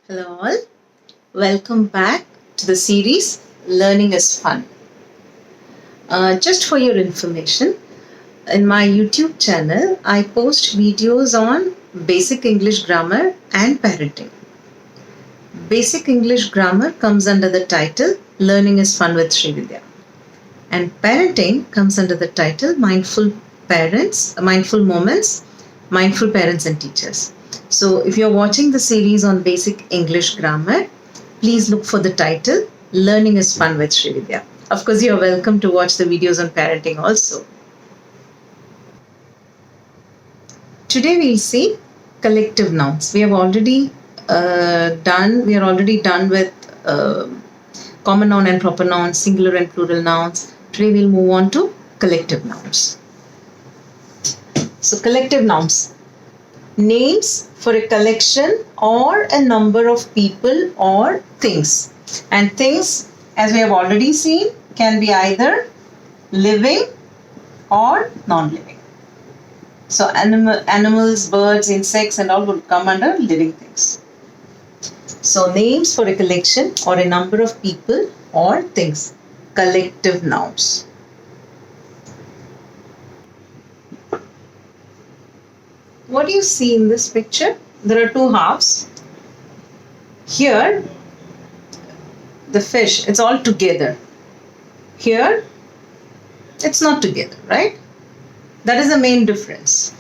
Hello all, welcome back to the series Learning is Fun. Just for your information, in my YouTube channel, I post videos on basic English grammar and parenting. Basic English grammar comes under the title Learning is Fun with Srividya, and parenting comes under the title Mindful Moments, Mindful Parents and Teachers. So if you're watching the series on basic English grammar, please look for the title Learning is Fun with Srividya. Of course, you're welcome to watch the videos on parenting also. Today we'll see collective nouns. We are already done with common noun and proper nouns, singular and plural nouns. Today we'll move on to collective nouns. So collective nouns. Names for a collection or a number of people or things. And things, as we have already seen, can be either living or non-living. So animals, birds, insects and all would come under living things. So names for a collection or a number of people or things. Collective nouns. What do you see in this picture? There are two halves. Here, the fish, it's all together. Here, it's not together, right? That is the main difference.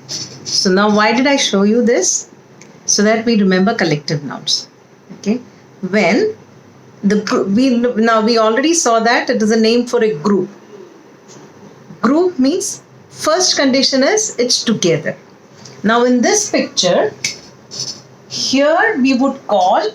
So now why did I show you this? So that we remember collective nouns. Okay. When we already saw that it is a name for a group. Group means first condition is it's together. Now in this picture, here we would call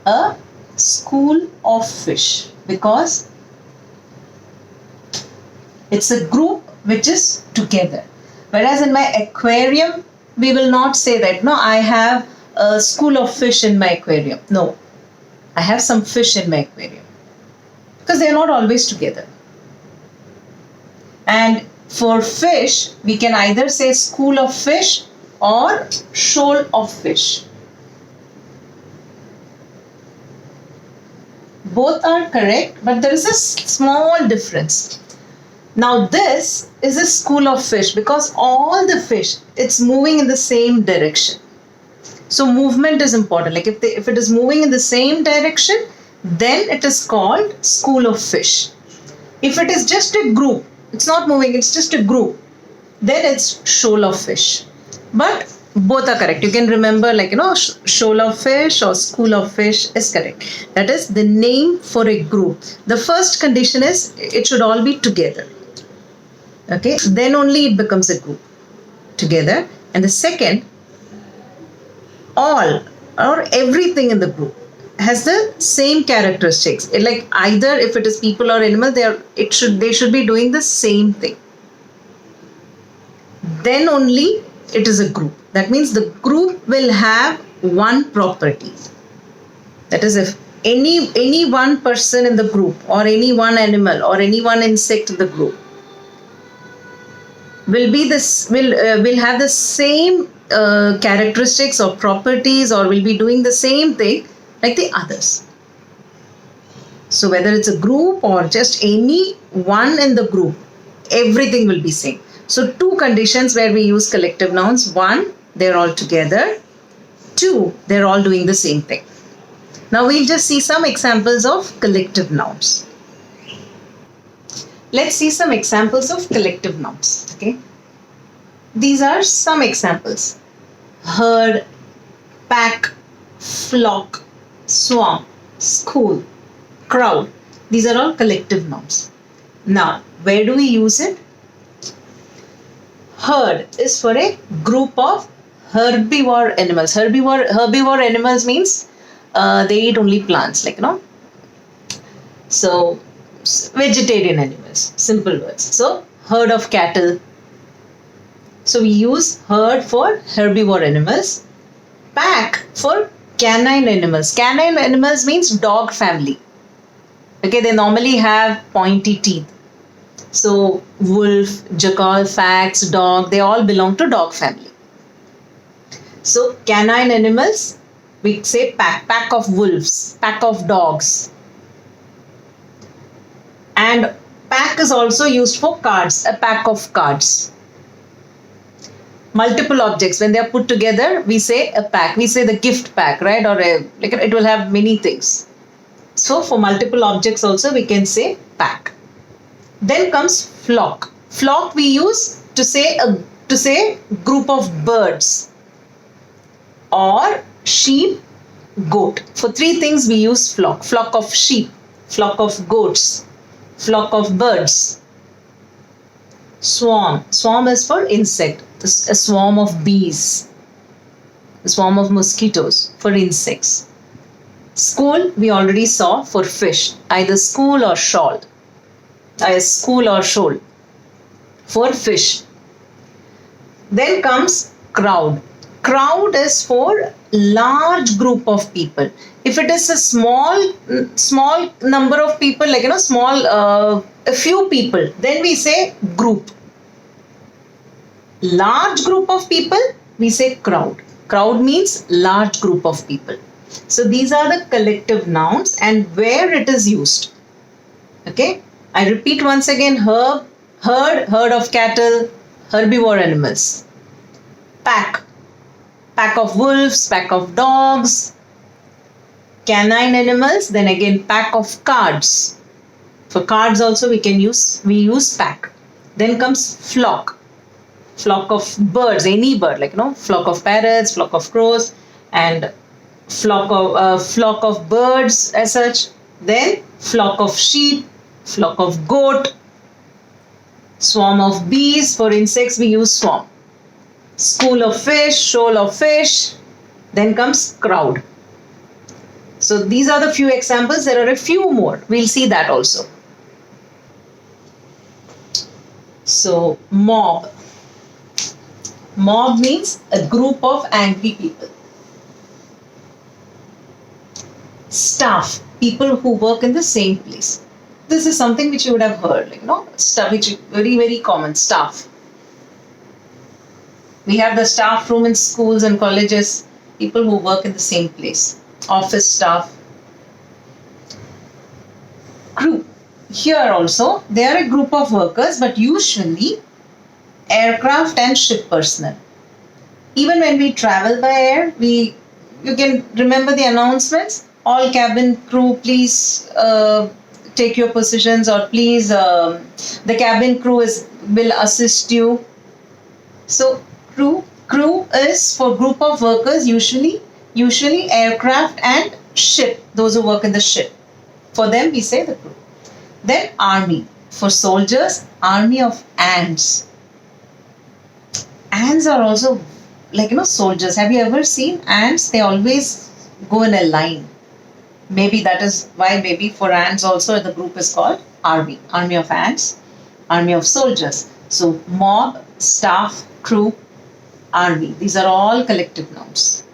a school of fish because it's a group which is together. Whereas in my aquarium, we will not say that, no, I have a school of fish in my aquarium. No, I have some fish in my aquarium because they are not always together. And for fish, we can either say school of fish or shoal of fish. Both are correct, but there is a small difference. Now this is a school of fish because all the fish, it's moving in the same direction. So movement is important. Like if it is moving in the same direction, then it is called school of fish. If it is just a group, it's not moving, it's just a group, then it's shoal of fish. But both are correct. You can remember shoal of fish or school of fish is correct. That is the name for a group. The first condition is it should all be together. Okay, then only it becomes a group together. And the second, all or everything in the group has the same characteristics. Like either if it is people or animal, they should be doing the same thing. Then only it is a group. That means the group will have one property. That is, if any one person in the group or any one animal or any one insect in the group will have the same characteristics or properties or will be doing the same thing like the others. So whether it's a group or just any one in the group, everything will be same. So two conditions where we use collective nouns. One, they're all together. Two, they're all doing the same thing. Now we'll just see some examples of collective nouns. Let's see some examples of collective nouns. Okay. These are some examples. Herd, pack, flock, swarm, school, crowd. These are all collective nouns. Now, where do we use it? Herd is for a group of herbivore animals. Herbivore animals means they eat only plants, So, vegetarian animals, simple words. So, herd of cattle. So, we use herd for herbivore animals. Pack for canine animals. Canine animals means dog family. Okay, they normally have pointy teeth. So wolf, jackal, fox, dog, they all belong to dog family. So canine animals, we say pack, pack of wolves, pack of dogs. And pack is also used for cards, a pack of cards. Multiple objects, when they are put together, we say a pack. We say the gift pack, right? Or like it will have many things. So for multiple objects also we can say pack. Then comes flock. Flock we use to say group of birds, or sheep, goat. For three things we use flock. Flock of sheep, flock of goats, flock of birds. Swarm. Swarm is for insect. A swarm of bees, a swarm of mosquitoes for insects. School we already saw for fish, either school or shoal. School or shoal for fish. Then comes crowd. Crowd is for large group of people. If it is a small number of people, like a few people, then we say group. Large group of people, we say crowd. Crowd means large group of people. So these are the collective nouns and where it is used. Okay, I repeat once again: herd, herd of cattle, herbivore animals. Pack, pack of wolves, pack of dogs. Canine animals, then again pack of cards. For cards also we use pack. Then comes flock. Flock of birds, any bird, flock of parrots, flock of crows, and flock of birds as such. Then flock of sheep, flock of goat, swarm of bees. For insects we use swarm. School of fish, shoal of fish. Then comes crowd. So these are the few examples. There are a few more. We'll see that also. So mob. Mob means a group of angry people. Staff, people who work in the same place. This is something which you would have heard, stuff which is very, very common. Staff. We have the staff room in schools and colleges, people who work in the same place. Office staff. Crew. Here also, they are a group of workers, but usually aircraft and ship personnel. Even when we travel by air, you can remember the announcements. All cabin crew, please take your positions, or please, the cabin crew will assist you. So crew is for group of workers, usually aircraft and ship, those who work in the ship. For them we say the crew. Then army, for soldiers, army of ants. Ants are also soldiers. Have you ever seen ants? They always go in a line. Maybe that is why maybe for ants also the group is called army. Army of ants, army of soldiers. So mob, staff, crew, army. These are all collective nouns.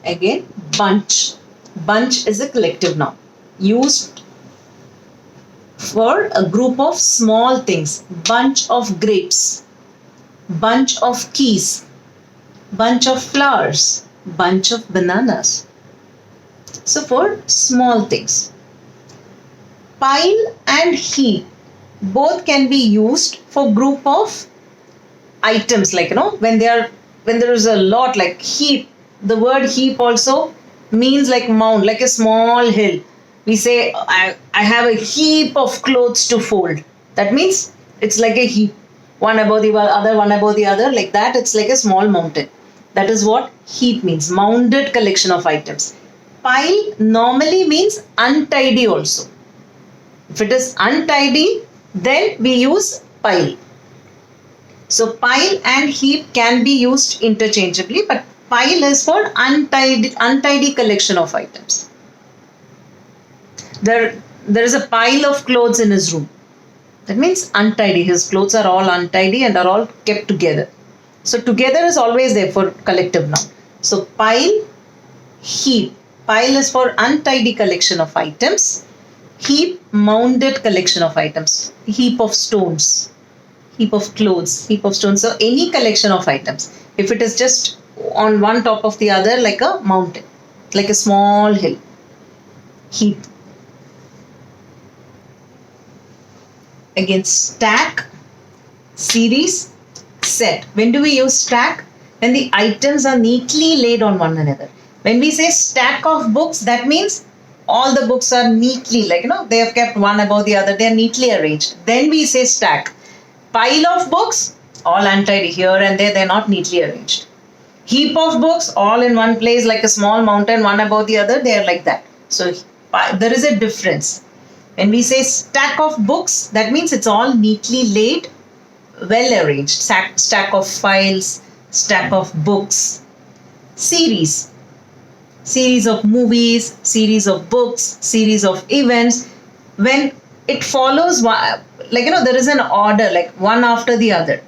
Again, bunch. Bunch is a collective noun used for a group of small things. Bunch of grapes, bunch of keys, bunch of flowers, bunch of bananas. So for small things. Pile and heap, both can be used for group of items, when there is a lot, like heap. The word heap also means like mound, like a small hill. We say, I have a heap of clothes to fold. That means it's like a heap, one above the other, one above the other, like that. It's like a small mountain. That is what heap means, mounded collection of items. Pile normally means untidy also. If it is untidy, then we use pile. So pile and heap can be used interchangeably, but pile is for untidy collection of items. There is a pile of clothes in his room. That means untidy. His clothes are all untidy and are all kept together. So together is always there for collective noun. So pile, heap. Pile is for untidy collection of items. Heap, mounded collection of items. Heap of stones. heap of clothes, heap of stones. So any collection of items. If it is just on one top of the other, like a mountain, like a small hill. Heap. Again, stack, series, set. When do we use stack? When the items are neatly laid on one another. When we say stack of books, that means all the books are neatly, like, they have kept one above the other. They are neatly arranged. Then we say stack. Pile of books, all untidy here and there. They're not neatly arranged. Heap of books, all in one place, like a small mountain, one above the other. They are like that. So there is a difference. When we say stack of books, that means it's all neatly laid, well arranged. Stack of files, stack of books. Series. Series of movies, series of books, series of events. When it follows, like, there is an order, like one after the other.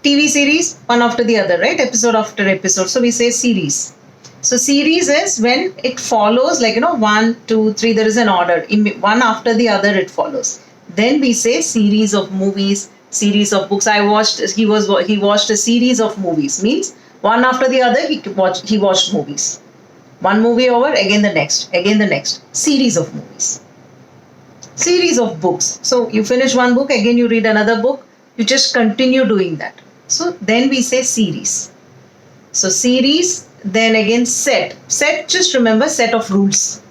TV series, one after the other, right? Episode after episode. So we say series. So series is when it follows, like, 1, 2, 3, there is an order. One after the other it follows. Then we say series of movies, series of books. He watched a series of movies. Means one after the other he watched movies. One movie over, again the next, Series of movies. Series of books. So you finish one book, again you read another book. You just continue doing that. So then we say series. So series, then again set. Set, just remember, set of rules.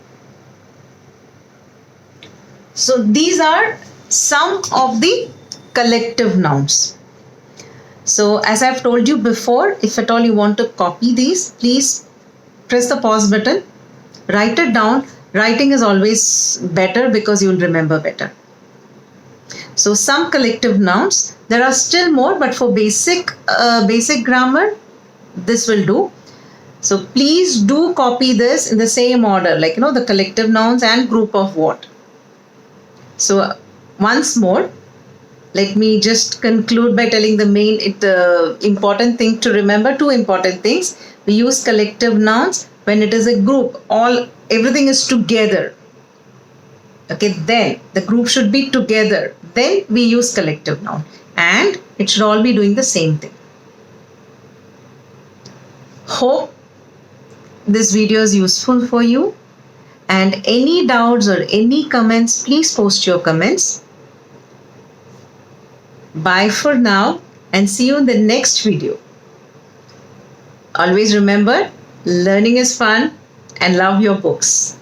So these are some of the collective nouns. So as I've told you before, if at all you want to copy these, please press the pause button, write it down. Writing is always better because you'll remember better. So some collective nouns. There are still more, but for basic grammar, this will do. So please do copy this in the same order, like, the collective nouns and group of what. So once more, let me just conclude by telling the important thing to remember. Two important things. We use collective nouns when it is a group. Everything is together. Okay, then the group should be together. Then we use collective noun. And it should all be doing the same thing. Hope this video is useful for you. And any doubts or any comments, please post your comments. Bye for now and see you in the next video. Always remember, learning is fun and love your books.